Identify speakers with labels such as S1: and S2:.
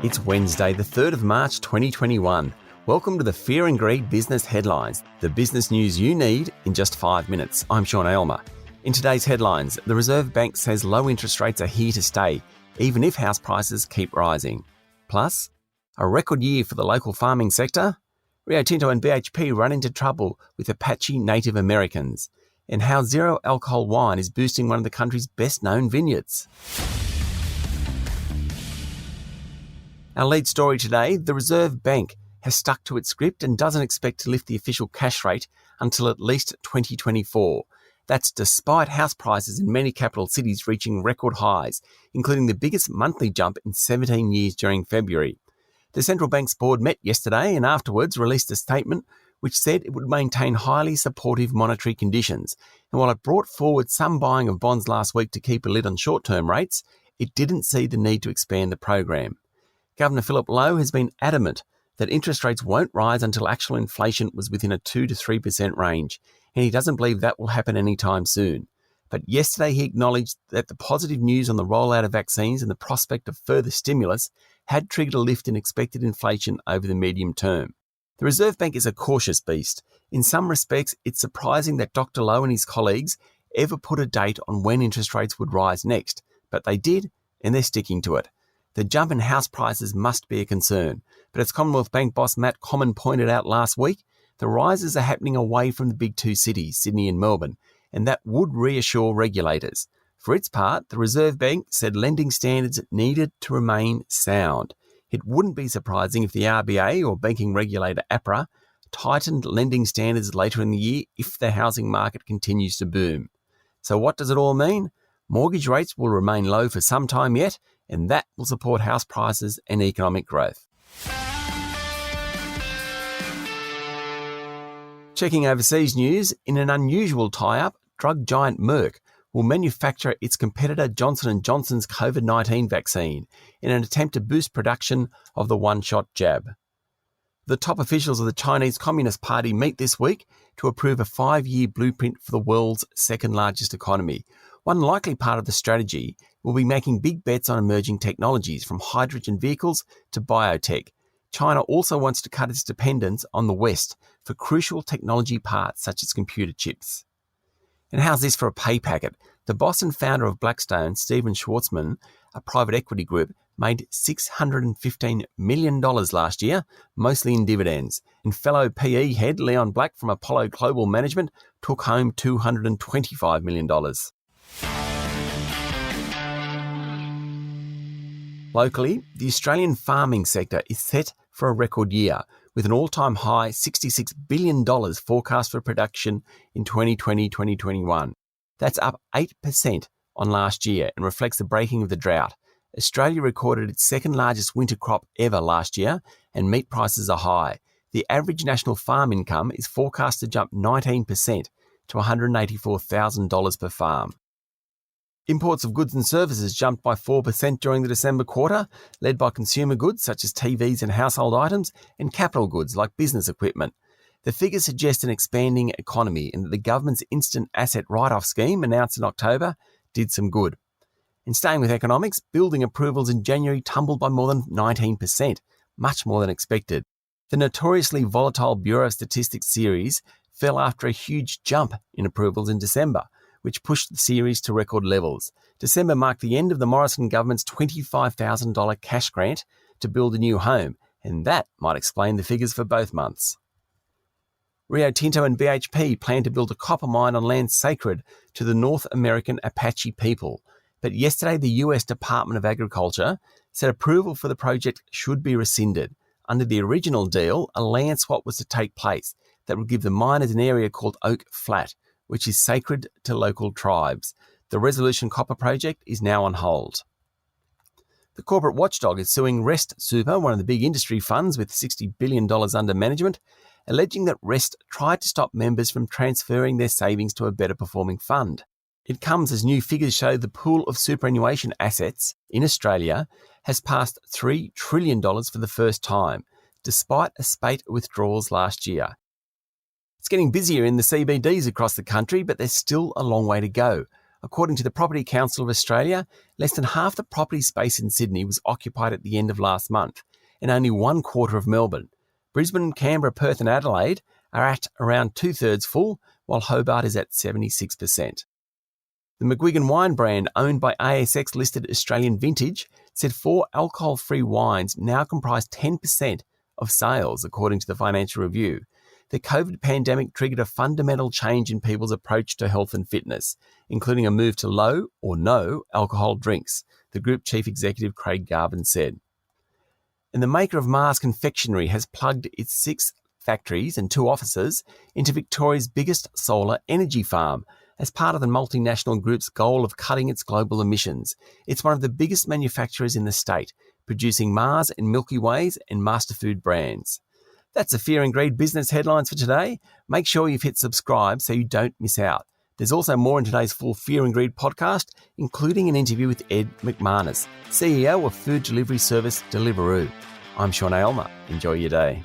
S1: It's Wednesday, the 3rd of March 2021. Welcome to the Fear and Greed Business Headlines, the business news you need in just 5 minutes. I'm Sean Aylmer. In today's headlines, the Reserve Bank says low interest rates are here to stay, even if house prices keep rising. Plus, a record year for the local farming sector. Rio Tinto and BHP run into trouble with Apache Native Americans, and how zero alcohol wine is boosting one of the country's best-known vineyards. Our lead story today, the Reserve Bank has stuck to its script and doesn't expect to lift the official cash rate until at least 2024. That's despite house prices in many capital cities reaching record highs, including the biggest monthly jump in 17 years during February. The central bank's board met yesterday and afterwards released a statement which said it would maintain highly supportive monetary conditions. And while it brought forward some buying of bonds last week to keep a lid on short-term rates, it didn't see the need to expand the program. Governor Philip Lowe has been adamant that interest rates won't rise until actual inflation was within a 2 to 3% range, and he doesn't believe that will happen anytime soon. But yesterday he acknowledged that the positive news on the rollout of vaccines and the prospect of further stimulus had triggered a lift in expected inflation over the medium term. The Reserve Bank is a cautious beast. In some respects, it's surprising that Dr. Lowe and his colleagues ever put a date on when interest rates would rise next, but they did, and they're sticking to it. The jump in house prices must be a concern, but as Commonwealth Bank boss Matt Comyn pointed out last week, the rises are happening away from the big two cities, Sydney and Melbourne, and that would reassure regulators. For its part, the Reserve Bank said lending standards needed to remain sound. It wouldn't be surprising if the RBA or banking regulator APRA tightened lending standards later in the year if the housing market continues to boom. So what does it all mean? Mortgage rates will remain low for some time yet, and that will support house prices and economic growth. Checking overseas news, in an unusual tie-up, drug giant Merck will manufacture its competitor Johnson & Johnson's COVID-19 vaccine in an attempt to boost production of the one-shot jab. The top officials of the Chinese Communist Party meet this week to approve a 5-year blueprint for the world's second-largest economy. One likely part of the strategy will be making big bets on emerging technologies, from hydrogen vehicles to biotech. China also wants to cut its dependence on the West for crucial technology parts such as computer chips. And how's this for a pay packet? The boss and founder of Blackstone, Stephen Schwarzman, a private equity group, made $615 million last year, mostly in dividends. And fellow PE head Leon Black from Apollo Global Management took home $225 million. Locally, the Australian farming sector is set for a record year, with an all-time high $66 billion forecast for production in 2020-2021. That's up 8% on last year and reflects the breaking of the drought. Australia recorded its second-largest winter crop ever last year, and meat prices are high. The average national farm income is forecast to jump 19% to $184,000 per farm. Imports of goods and services jumped by 4% during the December quarter, led by consumer goods such as TVs and household items, and capital goods like business equipment. The figures suggest an expanding economy, and that the government's instant asset write-off scheme, announced in October, did some good. And staying with economics, building approvals in January tumbled by more than 19%, much more than expected. The notoriously volatile Bureau of Statistics series fell after a huge jump in approvals in December, which pushed the series to record levels. December marked the end of the Morrison government's $25,000 cash grant to build a new home, and that might explain the figures for both months. Rio Tinto and BHP plan to build a copper mine on land sacred to the North American Apache people. But yesterday, the US Department of Agriculture said approval for the project should be rescinded. Under the original deal, a land swap was to take place that would give the miners an area called Oak Flat, which is sacred to local tribes. The Resolution Copper project is now on hold. The corporate watchdog is suing Rest Super, one of the big industry funds with $60 billion under management, alleging that Rest tried to stop members from transferring their savings to a better performing fund. It comes as new figures show the pool of superannuation assets in Australia has passed $3 trillion for the first time, despite a spate of withdrawals last year. It's getting busier in the CBDs across the country, but there's still a long way to go. According to the Property Council of Australia, less than half the property space in Sydney was occupied at the end of last month, and only 1/4 of Melbourne. Brisbane, Canberra, Perth and Adelaide are at around 2/3 full, while Hobart is at 76%. The McGuigan wine brand, owned by ASX-listed Australian Vintage, said 4 alcohol-free wines now comprise 10% of sales, according to the Financial Review. The COVID pandemic triggered a fundamental change in people's approach to health and fitness, including a move to low or no alcohol drinks, the group chief executive Craig Garvin said. And the maker of Mars Confectionery has plugged its 6 factories and 2 offices into Victoria's biggest solar energy farm as part of the multinational group's goal of cutting its global emissions. It's one of the biggest manufacturers in the state, producing Mars and Milky Ways and Masterfood brands. That's the Fear and Greed business headlines for today. Make sure you've hit subscribe so you don't miss out. There's also more in today's full Fear and Greed podcast, including an interview with Ed McManus, CEO of food delivery service Deliveroo. I'm Sean Aylmer. Enjoy your day.